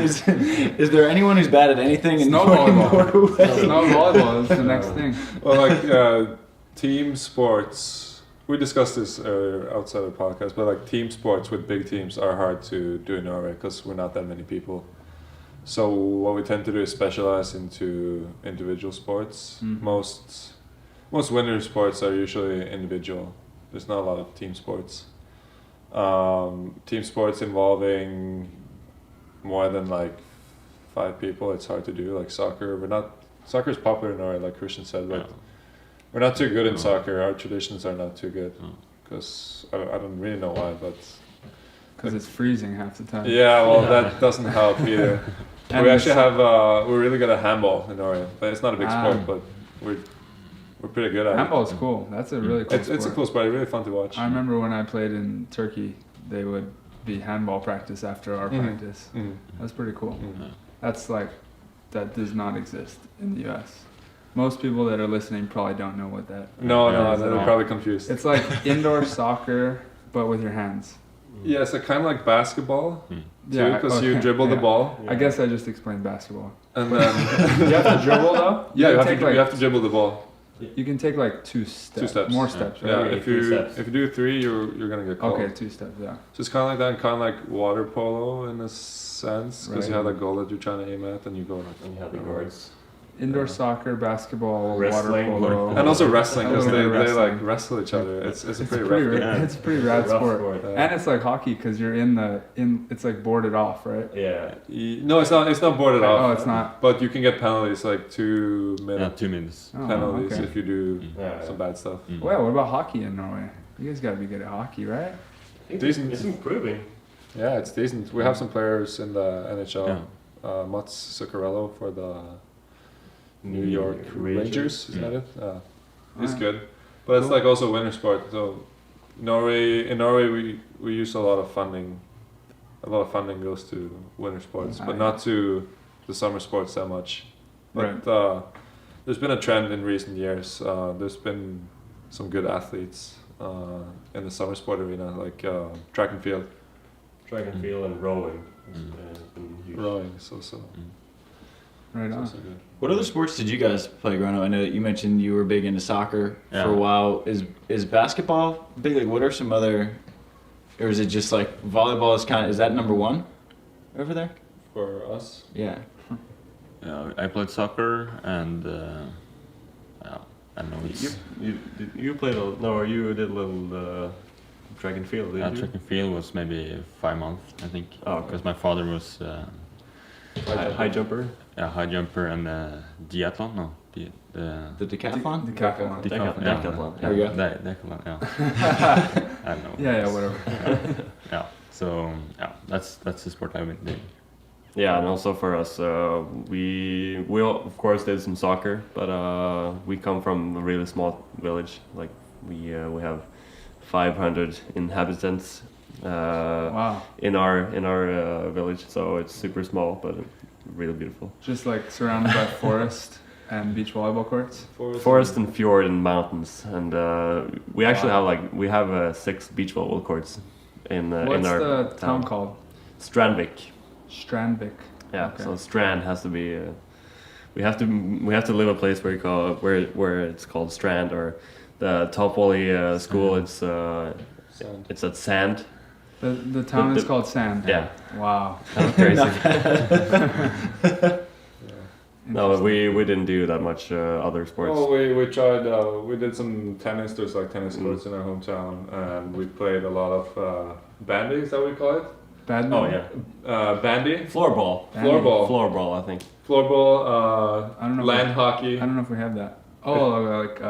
is there anyone who's bad at anything? Snow volleyball. Snow volleyball is the next thing. Well, like team sports. We discussed this outside of the podcast, but like team sports with big teams are hard to do in Norway because we're not that many people. So what we tend to do is specialize into individual sports. Most winter sports are usually individual. There's not a lot of team sports. Team sports involving more than like 5 people, it's hard to do. Like soccer, soccer is popular in Norway, like Christian said, but we're not too good in soccer. Our traditions are not too good because I don't really know why, but because it's freezing half the time. Yeah, well, that doesn't help either. We actually have we're really good at handball in Norway, but it's not a big sport, but we're pretty good at it. Handball is cool. That's a really cool sport. It's a cool sport. It's really fun to watch. I remember when I played in Turkey, they would be handball practice after our practice. That's pretty cool. That's like, that does not exist in the U.S. Most people that are listening probably don't know what that is. No, they're probably confused. It's like indoor soccer, but with your hands. Yeah, so kind of like basketball, too, because you okay, dribble the ball. I guess I just explained basketball. And then you have to dribble though? Yeah, you have to dribble the ball. You can take like 2 steps. 2 steps. More steps, right? Yeah, if you do 3, you're gonna get called. Okay, 2 steps, yeah. So it's kind of like that, kind of like water polo in a sense, because you have that goal that you're trying to aim at, and you go like. And you have the guards. Indoor soccer, basketball, wrestling, water polo, and also wrestling because they wrestling. like wrestle each other. It's a pretty it's a pretty rad sport. Yeah. And it's like hockey because you're it's like boarded off, right? Yeah. No, it's not boarded off. Oh, it's not. But you can get penalties like 2 minute 2 minutes. penalties if you do some bad stuff. Well, what about hockey in Norway? You guys got to be good at hockey, right? Decent. It's improving. Yeah, it's decent. We have some players in the NHL. Mats Zuccarello for the New York Rangers, is that it? It's good, but it's like also winter sport. So in Norway we use a lot of funding. A lot of funding goes to winter sports, but not to the summer sports that much. But there's been a trend in recent years. There's been some good athletes in the summer sport arena, like track and field. Track and field and rowing has been huge. Rowing is also. Right on. Good. What other sports did you guys play growing up? I know that you mentioned you were big into soccer for a while. Is basketball big? Like, what are some other, or is it just like volleyball is that number 1 over there? For us? Yeah. I played soccer and I don't know. It's, You played you did a little track and field, didn't you? track and field was maybe 5 months, I think. Oh, okay. Because my father was High jumper. a high jumper and diathlon. No, The decathlon? Decathlon. Decathlon. There we go. Decathlon. Yeah. I don't know. Yeah, whatever. Yeah. So yeah, that's the sport I've been doing. Yeah, and also for us, we of course did some soccer, but we come from a really small village. Like we have 500 inhabitants Wow. in our village, so it's super small, but really beautiful. Just like surrounded by forest and beach volleyball courts. Forest and fjord and mountains, and we actually have 6 beach volleyball courts in What's our the town called? Strandvik. Strandvik. Yeah, Okay. so Strand has to be. We have to live a place where it's called Strand, or the TopVolley school. It's at Sand. The town is called Sand. Yeah, Wow. kind of crazy. No, we didn't do that much other sports. Well, we tried. We did some tennis. There's like tennis courts in our hometown, and we played a lot of bandy. Is that what we call it? Badminton. Oh yeah, Bandy, floorball. Bandy. Floorball, I think. floorball, I don't know. land hockey. I don't know if we have that. Oh, like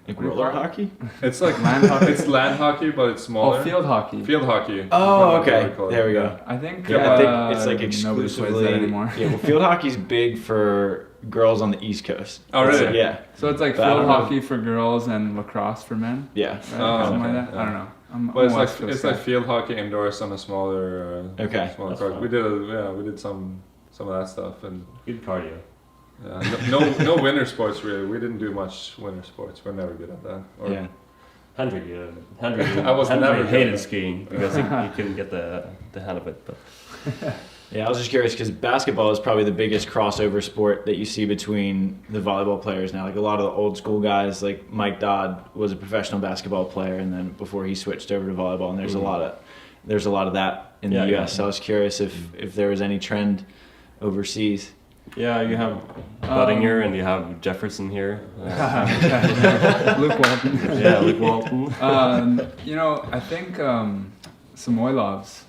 Like roller hockey? It's like land hockey. It's land hockey, but it's smaller. Oh, field hockey. Field hockey. Oh, okay. That's what we call it. There we go. I think. Yeah, I think it's like nobody exclusively plays that anymore. Yeah, well, field hockey's big for girls on the East Coast. Oh, really? Yeah, So it's like But I field don't know. hockey for girls and lacrosse for men. yeah. Right? Oh, Something okay, like that. yeah. I don't know. I'm But it's a like West Coast it's guy. like field hockey indoors on a smaller. Okay. Smaller That's court. fun. We did some of that stuff, and Good cardio. no winter sports really. We didn't do much winter sports. We're never good at that. Or, Yeah. Henry I was never Henry good hated at it. skiing because he couldn't get the hang of it. But Yeah, I was just curious because basketball is probably the biggest crossover sport that you see between the volleyball players now. Like a lot of the old school guys, like Mike Dodd was a professional basketball player, and then before he switched over to volleyball, and there's a lot of that in the U.S. So I was curious if there was any trend overseas. yeah, you have Buttinger and you have Jefferson here. Luke Walton. Yeah, Luke Walton. I think Samoilov's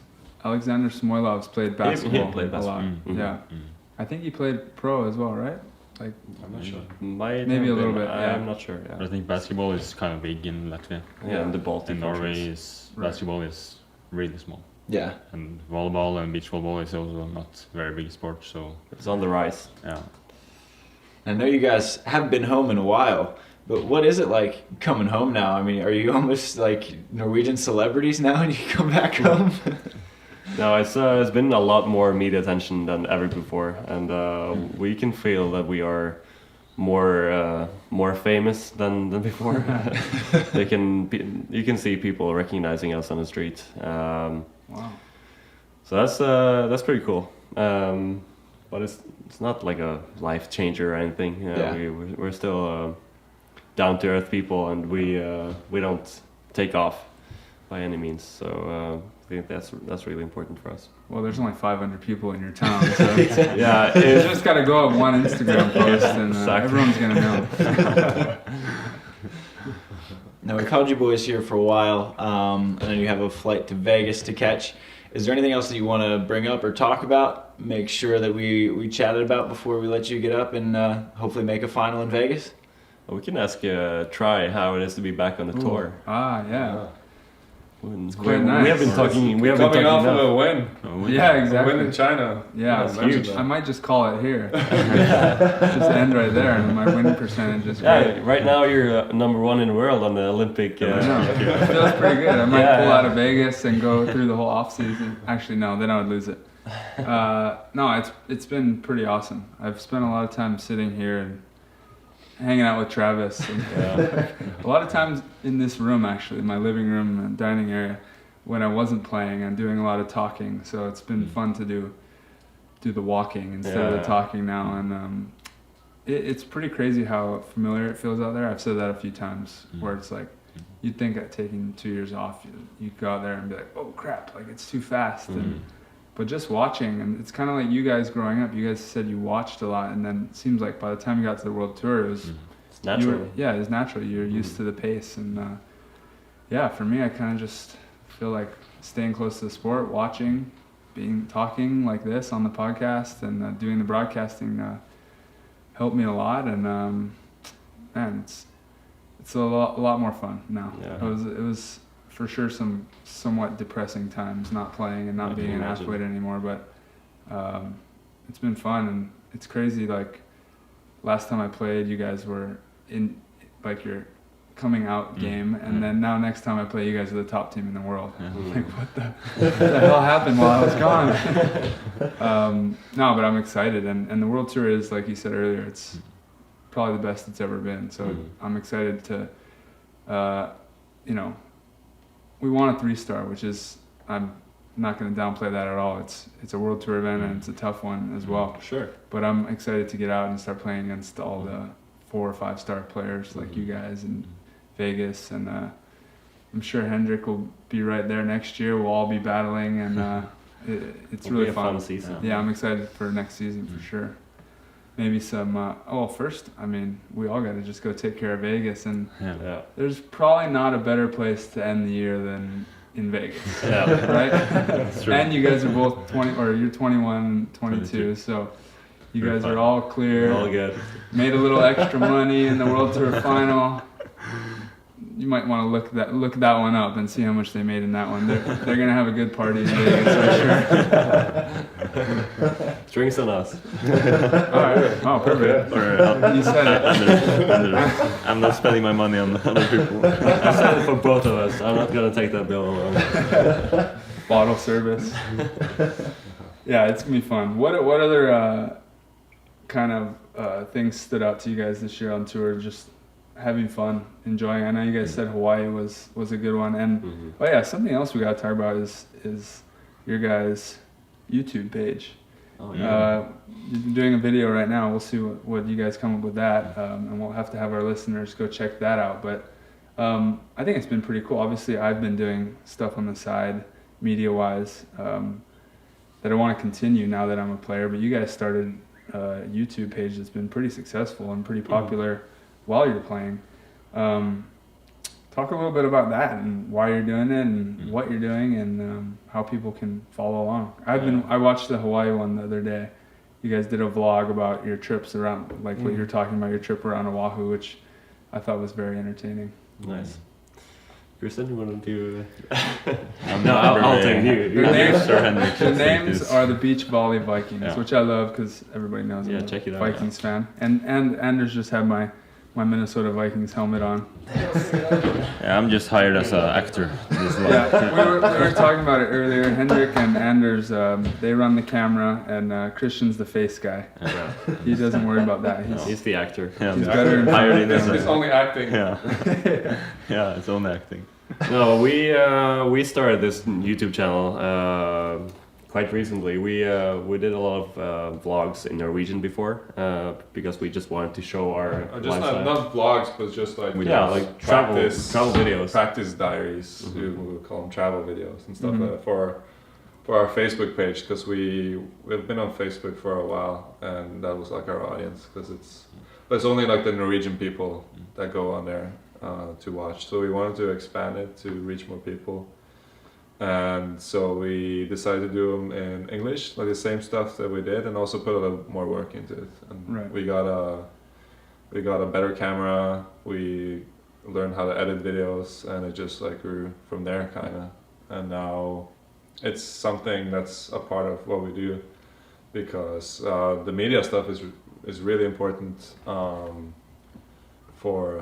Alexander Samoilov's played basketball played a lot. basketball. Yeah, I think he played pro as well, right? Like I'm not sure. Might Maybe have a little been. bit, yeah. I'm not sure. But I Yeah, think basketball is kind of big in Latvia. yeah, and the Baltic In Norway, countries. basketball is really small. Yeah. And volleyball and beach volleyball is also not very big sport. So It's on the rise. yeah. I know you guys haven't been home in a while, but what is it like coming home now? I mean, are you almost like Norwegian celebrities now when you come back home? No, it's been a lot more media attention than ever before, and we can feel that we are more famous than before. You can see people recognizing us on the street. wow. So that's pretty cool. But it's not like a life changer or anything. Yeah. We're still down to earth people, and we don't take off by any means. So I think that's really important for us. Well, there's only 500 people in your town, so Yeah, you just got to go up one Instagram post, and Exactly. everyone's gonna know. Now, we called you boys here for a while, and then you have a flight to Vegas to catch. Is there anything else that you want to bring up or talk about? Make sure that we chatted about before we let you get up and hopefully make a final in Vegas? We can ask Try how it is to be back on the tour. Ah, yeah. It's quite nice. We have been talking. We have been Coming talking off of enough. a win. Yeah, A exactly. win in China. Yeah, It's huge. I might just call it here. Just end right there, and my win percentage is great. Yeah, right now you're number 1 in the world on the Olympic. I know. It feels pretty good. I might Yeah, pull yeah. out of Vegas and go through the whole off season. Actually, no, then I would lose it. No, it's been pretty awesome. I've spent a lot of time sitting here and hanging out with Travis. And a lot of times in this room, actually, my living room and dining area, when I wasn't playing, I'm doing a lot of talking. So it's been fun to do the walking instead of the Yeah. talking now. And it's pretty crazy how familiar it feels out there. I've said that a few times, where it's like, you'd think that taking 2 years off, you'd go out there and be like, oh crap, like it's too fast. But just watching, and it's kind of like you guys growing up. You guys said you watched a lot, and then it seems like by the time you got to the World Tour, it was Naturally. It's natural. You're used to the pace, and for me, I kind of just feel like staying close to the sport, watching, talking like this on the podcast, and doing the broadcasting helped me a lot. And man, it's a lot more fun now. Yeah. It was for sure some somewhat depressing times not playing and not being an athlete anymore, but it's been fun, and it's crazy. Like last time I played, you guys were in like your coming out game, and then now next time I play, you guys are the top team in the world. Like what the hell happened while I was gone? No, but I'm excited, and the World Tour is, like you said earlier, it's probably the best it's ever been. So I'm excited to, we won a 3-star, which is, I'm not going to downplay that at all. It's a World Tour event, and it's a tough one as well. Sure. But I'm excited to get out and start playing against all the 4 or 5-star players like you guys in Vegas, and I'm sure Hendrik will be right there next year. We'll all be battling, and it's really be a fun season. Yeah, I'm excited for next season for sure. Maybe some. First, I mean, we all got to just go take care of Vegas, and there's probably not a better place to end the year than in Vegas. Right? That's true. And you guys are both 20, or you're 21, 22, so you guys are all clear. All good. Made a little extra money in the World Tour final. You might want to look that one up and see how much they made in that one. They're gonna have a good party in Vegas for sure. Drinks on us. All right. Oh, perfect. You said it. I'm not spending my money on other people. I said it for both of us. I'm not gonna take that bill alone. Bottle service. Yeah, it's gonna be fun. What other kind of things stood out to you guys this year on tour? Just having fun, enjoying. I know you guys said Hawaii was a good one, and something else we got to talk about is your guys' YouTube page. Oh yeah. You're doing a video right now. We'll see what you guys come up with that, and we'll have to have our listeners go check that out. But I think it's been pretty cool. Obviously, I've been doing stuff on the side, media-wise, that I want to continue now that I'm a player. But you guys started a YouTube page that's been pretty successful and pretty popular while you're playing. Talk a little bit about that and why you're doing it and what you're doing, and how people can follow along. I watched the Hawaii one the other day. You guys did a vlog about your trips around, like what you're talking about, your trip around Oahu, which I thought was very entertaining. Nice. Kristen, you want to do? No, I'll take you. The names are the Beach Volley Vikings, which I love because everybody knows I'm check it a out, Vikings fan. And Anders just had my Minnesota Vikings helmet on. Yeah, I'm just hired as an actor. We were talking about it earlier. Hendrik and Anders, they run the camera, and Christian's the face guy. Yeah. He doesn't worry about that. He's the actor. Yeah, He's better in hired in It's only acting. Yeah, it's only acting. No, we started this YouTube channel quite recently. We did a lot of vlogs in Norwegian before because we just wanted to show our Just lifestyle. not vlogs, but just like like travel videos. practice diaries. We would call them travel videos and stuff like that for our Facebook page, because we've been on Facebook for a while, and that was like our audience, because it's only like the Norwegian people that go on there to watch. So we wanted to expand it to reach more people. And so we decided to do them in English, like the same stuff that we did, and also put a little more work into it. And we got a better camera. We learned how to edit videos, and it just like grew from there, kind of. And now it's something that's a part of what we do, because the media stuff is really important for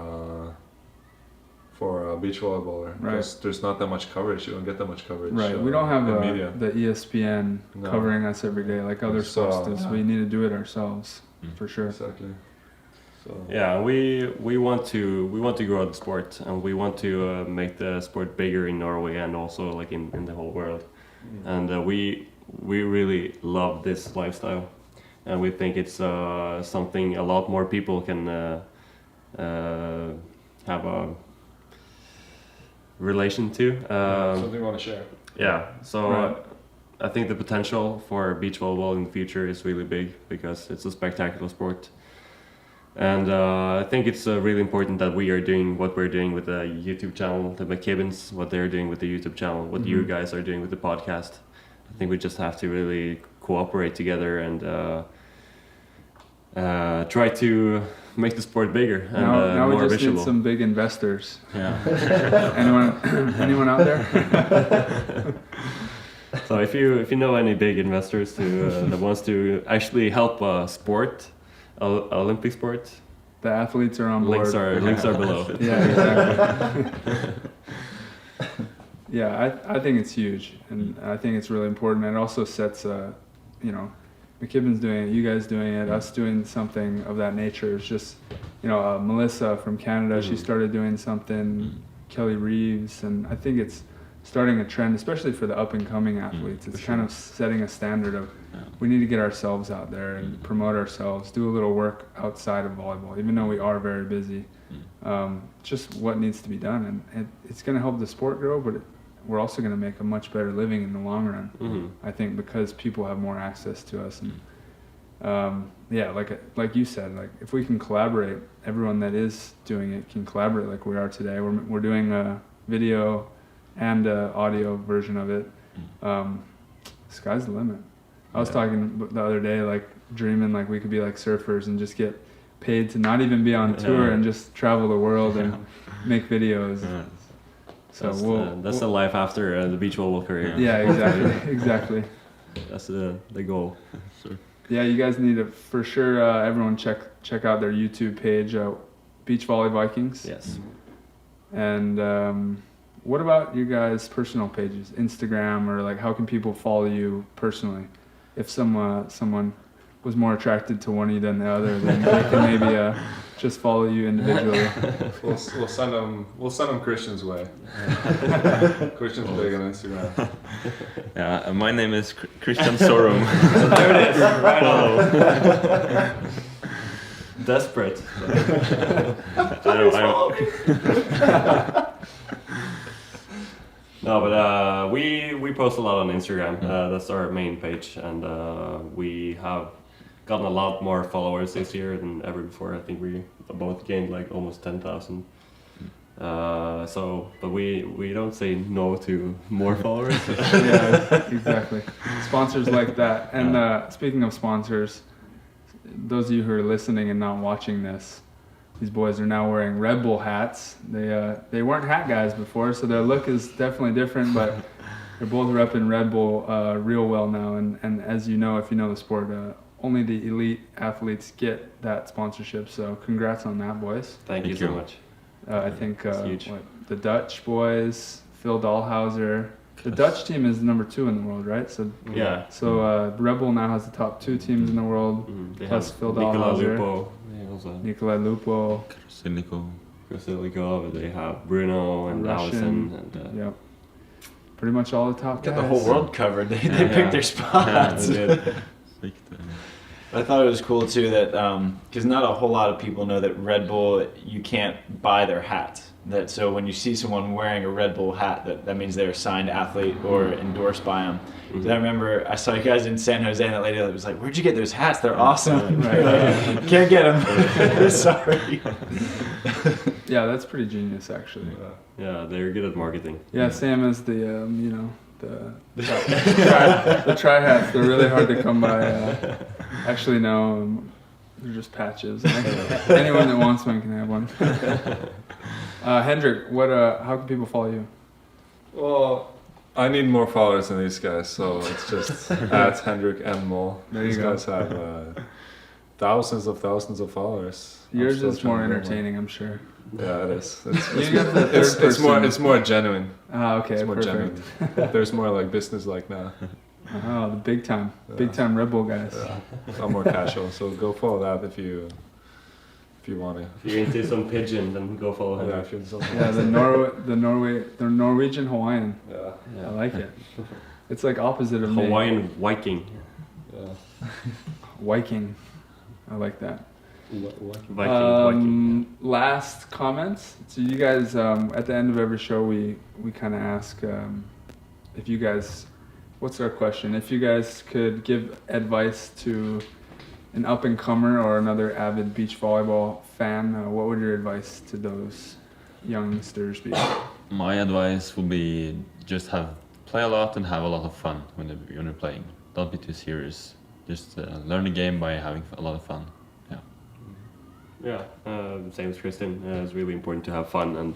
a beach volleyballer, because there's not that much coverage. You don't get that much coverage. Right. We don't have media. the ESPN covering us every day like other sports do. So we need to do it ourselves for sure. Exactly. So Yeah, we want to grow the sport, and we want to make the sport bigger in Norway and also like in the whole world. And we really love this lifestyle, and we think it's something a lot more people can have a relation to. something you want to share. Yeah, so I think the potential for beach volleyball in the future is really big, because it's a spectacular sport. And I think it's really important that we are doing what we're doing with the YouTube channel, the McKibbins, what they're doing with the YouTube channel, what you guys are doing with the podcast. I think we just have to really cooperate together and try to make the sport bigger and now more we just visible. need some big investors. Yeah. Anyone out there? So if you know any big investors that wants to actually help a sport, Olympic sport, The athletes are on board. links are below. Yeah, exactly. Yeah, I think it's huge, and I think it's really important. And it also sets, McKibbin's doing it, you guys doing it, us doing something of that nature. It's just, Melissa from Canada, she started doing something, Kelly Reeves, and I think it's starting a trend, especially for the up-and-coming athletes. It's kind of setting a standard of we need to get ourselves out there and promote ourselves, do a little work outside of volleyball, even though we are very busy. Just what needs to be done, and it's going to help the sport grow, but we're also going to make a much better living in the long run. I think because people have more access to us, and like you said, like if we can collaborate, everyone that is doing it can collaborate like we are today. We're doing a video and a audio version of it. Sky's the limit. I was talking the other day, like dreaming like we could be like surfers and just get paid to not even be on tour and just travel the world and make videos. So that's the life after the beach volleyball career. Yeah, exactly. That's the goal. Sure. Yeah, you guys need to for sure. Everyone check out their YouTube page, Beach Volley Vikings. Yes. And what about you guys' personal pages, Instagram, or like how can people follow you personally? If someone was more attracted to one of you than the other, then they can maybe just follow you individually. We'll send them Christian's way. Christian's big on Instagram. Yeah, my name is Christian Sorum. There it is, right on. Desperate. No, but we post a lot on Instagram. That's our main page, and we have gotten a lot more followers this year than ever before. I think we both gained like almost 10,000. But we don't say no to more followers. Yeah, exactly. Sponsors like that. And speaking of sponsors, those of you who are listening and not watching this, these boys are now wearing Red Bull hats. They weren't hat guys before, so their look is definitely different, but they're both repping Red Bull real well now. And as you know, if you know the sport, only the elite athletes get that sponsorship. So congrats on that, boys. Thank you so much. I think huge. The Dutch boys, Phil Dahlhauser. The Dutch team is number 2 in the world, right? So Yeah. So Red Bull now has the top 2 teams in the world, They plus have Phil Nicola Dahlhauser, Lupo. They also Nikolai Lupo. Krasilico. They have Bruno and Russian. Allison. And, Yep. Pretty much all the top Get guys. the whole world covered. They picked their spots. they did. I thought it was cool too that because not a whole lot of people know that Red Bull, you can't buy their hat. That so when you see someone wearing a Red Bull hat, that means they're a signed athlete or endorsed by them. So I remember I saw you guys in San Jose, and that lady was like, "Where'd you get those hats? They're awesome." Can't get them. Sorry. Yeah, that's pretty genius, actually. Yeah, they're good at marketing. Yeah, Sam is the the tri hats. They're really hard to come by. Actually, no, they're just patches. Anyone that wants one can have one. Hendrik, how can people follow you? Well, I need more followers than these guys, so it's just at Hendrik and Mol. There you These go. guys have thousands of followers. Yours I'm is still more trying to get entertaining, I'm sure. one. Yeah, it is. You got the third person. It's more genuine. Okay, It's more perfect. genuine. There's more like business-like now. Oh, the big time Red Bull guys. I'm more casual, so go follow that if you want to. If you're into some pigeon, then go follow him. Yeah, if you're something. Yeah, the Norwegian Hawaiian. Yeah. I like it. It's like opposite of Hawaiian Viking. Yeah. Viking. I like that. Viking. Last comments. So you guys, at the end of every show, we kind of ask if you guys. What's our question? If you guys could give advice to an up-and-comer or another avid beach volleyball fan, what would your advice to those youngsters be? My advice would be just play a lot and have a lot of fun when you're playing. Don't be too serious. Just learn the game by having a lot of fun. Yeah, same as Christian. It's really important to have fun, and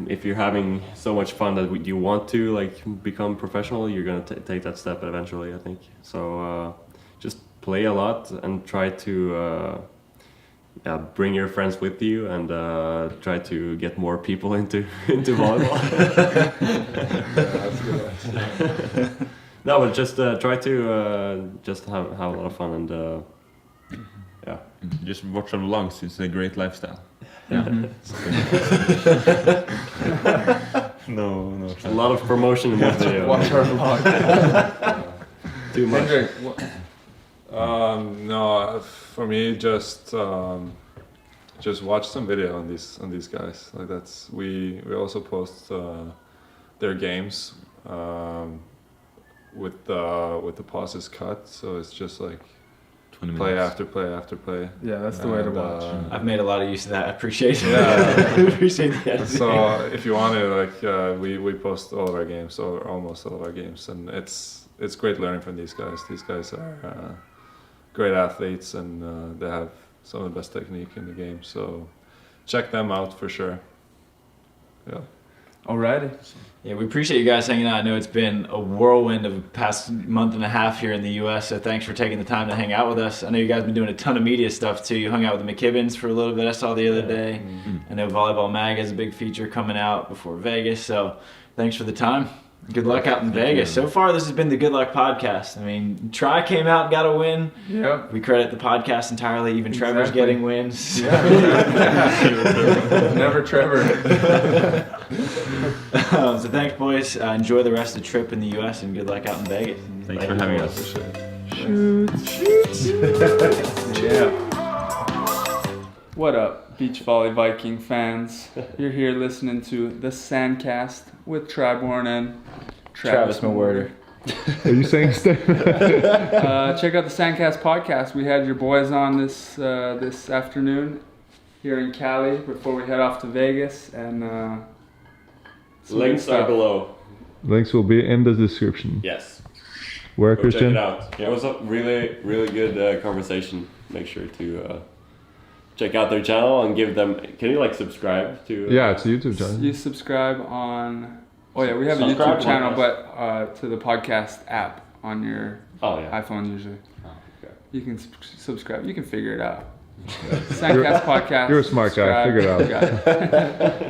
if you're having so much fun that you want to like become professional, you're gonna take that step eventually, I think. So just play a lot and try to bring your friends with you, and try to get more people into volleyball. That's good. No, but just try to just have a lot of fun, and yeah. Just watch our vlogs. It's a great lifestyle. No. A lot of promotion in that video. Watch our vlog. Too much. Hendrik, No, for me, just watch some video on these guys. Like we also post their games with the pauses cut, so it's just like 20 play minutes. after play after play. yeah, that's the way to watch. I've made a lot of use of that. I appreciate it. Yeah. I appreciate that. So if you want to, like, we post all of our games, or almost all of our games, and it's great learning from these guys. These guys are great athletes, and they have some of the best technique in the game. So check them out for sure. Yeah. Alrighty. Yeah, we appreciate you guys hanging out. I know it's been a whirlwind of the past month and a half here in the U.S., so thanks for taking the time to hang out with us. I know you guys have been doing a ton of media stuff, too. You hung out with the McKibbins for a little bit, I saw the other day. I know Volleyball Mag has a big feature coming out before Vegas, so thanks for the time. Good luck out in Vegas. So far, this has been the Good Luck Podcast. I mean, Try came out and got a win. Yep. We credit the podcast entirely. Even Trevor's Exactly. getting wins. Yeah. Never Trevor. So thanks, boys. Enjoy the rest of the trip in the U.S. and good luck out in Vegas. Thanks for having us. Yeah. What up, Beach Volley Viking fans? You're here listening to the SANDCAST with Triborn and Travis Mawerder. Are you saying stuff? Check out the SANDCAST podcast. We had your boys on this afternoon here in Cali before we head off to Vegas, and some good Links are stuff. below. Links will be in the description. Yes. Where, Go check Christian? it out. Yeah, it was a really, really good conversation. Make sure to check out their channel and give them. Can you like subscribe to? Yeah, it's a YouTube channel. You subscribe on. Oh yeah, we have a Subscribe YouTube channel, podcast. but to the podcast app on your Oh yeah. iPhone usually. Oh, okay. You can subscribe. You can figure it out. SANDCAST podcast. You're a smart guy. subscribe. Figure it out. You got it.